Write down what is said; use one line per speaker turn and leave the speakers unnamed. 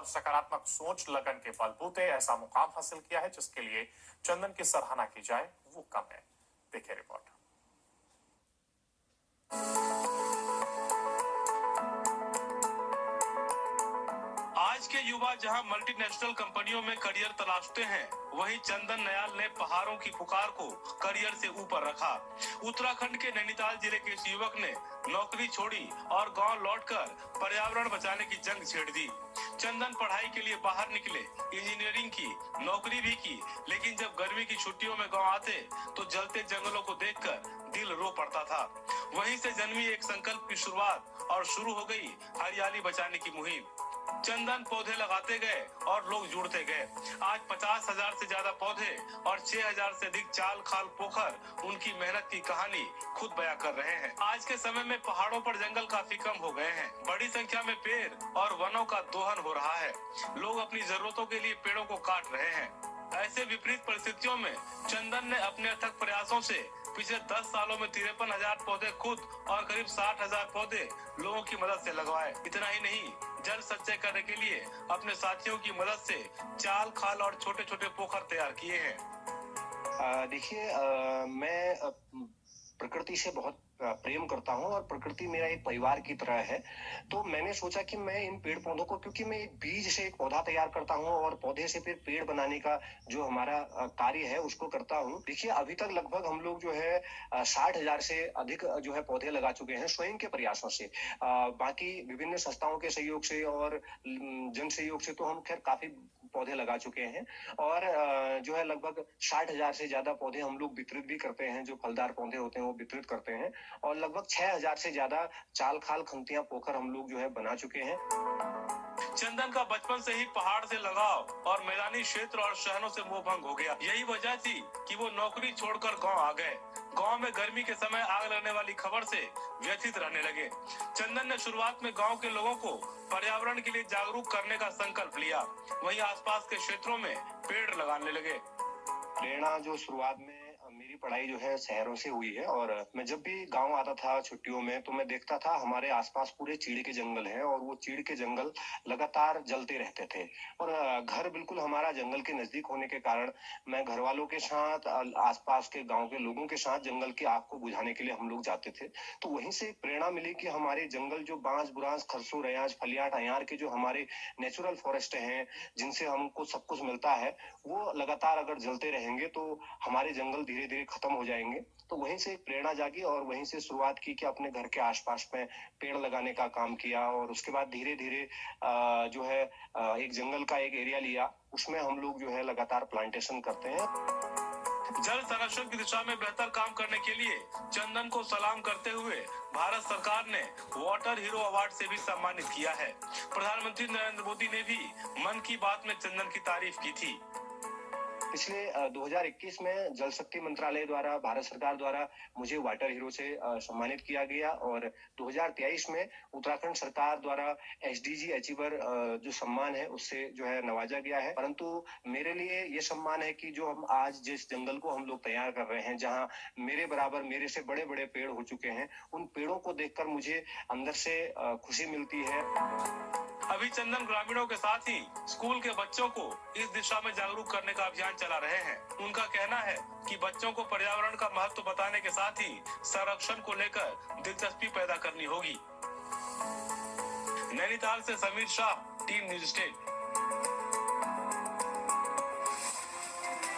सकारात्मक सोच लगन के बलबूते ऐसा मुकाम हासिल किया है जिसके लिए चंदन की सराहना की जाए वो कम है। देखिए रिपोर्ट।
आज के युवा जहां मल्टीनेशनल कंपनियों में करियर तलाशते हैं, वहीं चंदन नयाल ने पहाड़ों की पुकार को करियर से ऊपर रखा। उत्तराखंड के नैनीताल जिले के इस युवक ने नौकरी छोड़ी और गांव लौटकर पर्यावरण बचाने की जंग छेड़ दी। चंदन पढ़ाई के लिए बाहर निकले, इंजीनियरिंग की, नौकरी भी की, लेकिन जब गर्मी की छुट्टियों में गांव आते तो जलते जंगलों को देखकर दिल रो पड़ता था। वहीं से जन्मी एक संकल्प की शुरुआत और शुरू हो गई हरियाली बचाने की मुहिम। चंदन पौधे लगाते गए और लोग जुड़ते गए। आज 50,000 से ज्यादा पौधे और 6,000 से अधिक चाल खाल पोखर उनकी मेहनत की कहानी खुद बयां कर रहे हैं। आज के समय में पहाड़ों पर जंगल काफी कम हो गए हैं। बड़ी संख्या में पेड़ और वनों का दोहन हो रहा है। लोग अपनी जरूरतों के लिए पेड़ों को काट रहे हैं। ऐसे विपरीत परिस्थितियों में चंदन ने अपने अथक प्रयासों से पिछले 10 सालों में 53,000 पौधे खुद और करीब 60,000 पौधे लोगों की मदद से लगवाए। इतना ही नहीं, जल संचय करने के लिए अपने साथियों की मदद से चाल खाल और छोटे छोटे पोखर तैयार किए हैं।
देखिए, मैं प्रकृति से बहुत प्रेम करता हूँ और प्रकृति मेरा एक परिवार की तरह है। तो मैंने सोचा कि मैं इन पेड़ पौधों को, क्योंकि मैं एक बीज से एक पौधा तैयार करता हूँ और पौधे से फिर पेड़ बनाने का जो हमारा कार्य है उसको करता हूँ। देखिए, अभी तक लगभग हम लोग जो है 60,000 से अधिक जो है पौधे लगा चुके हैं स्वयं के प्रयासों से। बाकी विभिन्न संस्थाओं के सहयोग से और जन सहयोग से तो हम खैर काफी पौधे लगा चुके हैं और जो है लगभग 60,000 से ज्यादा पौधे हम लोग वितरित भी करते हैं। जो फलदार पौधे होते हैं वो वितरित करते हैं और लगभग 6,000 से ज्यादा चाल खाल खंतियां पोखर हम लोग जो है बना चुके हैं।
चंदन का बचपन से ही पहाड़ से लगाव और मैदानी क्षेत्र और शहरों से मोह भंग हो गया। यही वजह थी कि वो नौकरी छोड़कर गांव आ गए। गांव में गर्मी के समय आग लगने वाली खबर से व्यथित रहने लगे। चंदन ने शुरुआत में गांव के लोगों को पर्यावरण के लिए जागरूक करने का संकल्प लिया। वहीं आसपास के क्षेत्रों में पेड़ लगाने लगे।
प्रेरणा जो शुरुआत में मेरी पढ़ाई जो है शहरों से हुई है और मैं जब भी गांव आता था छुट्टियों में तो मैं देखता था हमारे आसपास पूरे चीड़ के जंगल हैं और वो चीड़ के जंगल लगातार जलते रहते थे और घर बिल्कुल हमारा जंगल के नजदीक होने के कारण मैं घर वालों के साथ आसपास के गांव के लोगों के साथ जंगल की आग को बुझाने के लिए हम लोग जाते थे। तो वहीं से प्रेरणा मिली कि हमारे जंगल जो बांस बुरांस खरसू रयाज फलियाट अयार के जो हमारे नेचुरल फॉरेस्ट हैं जिनसे हमको सब कुछ मिलता है, वो लगातार अगर जलते रहेंगे तो हमारे जंगल धीरे धीरे खत्म हो जाएंगे। तो वहीं से प्रेरणा जागी और वहीं से शुरुआत की कि अपने घर के आसपास में पेड़ लगाने का काम किया और उसके बाद धीरे धीरे जो है एक जंगल का एक एरिया लिया, उसमें हम लोग जो है लगातार प्लांटेशन करते हैं।
जल संरक्षण की दिशा में बेहतर काम करने के लिए चंदन को सलाम करते हुए भारत सरकार ने वाटर हीरो अवार्ड से भी सम्मानित किया है। प्रधानमंत्री नरेंद्र मोदी ने भी मन की बात में चंदन की तारीफ की थी।
पिछले 2021 में जल शक्ति मंत्रालय द्वारा भारत सरकार द्वारा मुझे वाटर हीरो से सम्मानित किया गया और 2023 में उत्तराखंड सरकार द्वारा एसडीजी अचीवर जो सम्मान है उससे जो है नवाजा गया है। परंतु मेरे लिए ये सम्मान है कि जो हम आज जिस जंगल को हम लोग तैयार कर रहे हैं, जहाँ मेरे बराबर मेरे से बड़े बड़े पेड़ हो चुके हैं, उन पेड़ों को देखकर मुझे अंदर से खुशी मिलती है।
अभी चंदन ग्रामीणों के साथ ही स्कूल के बच्चों को इस दिशा में जागरूक करने का अभियान चला रहे हैं। उनका कहना है कि बच्चों को पर्यावरण का महत्व बताने के साथ ही संरक्षण को लेकर दिलचस्पी पैदा करनी होगी। नैनीताल से Sameer Shah, team news state.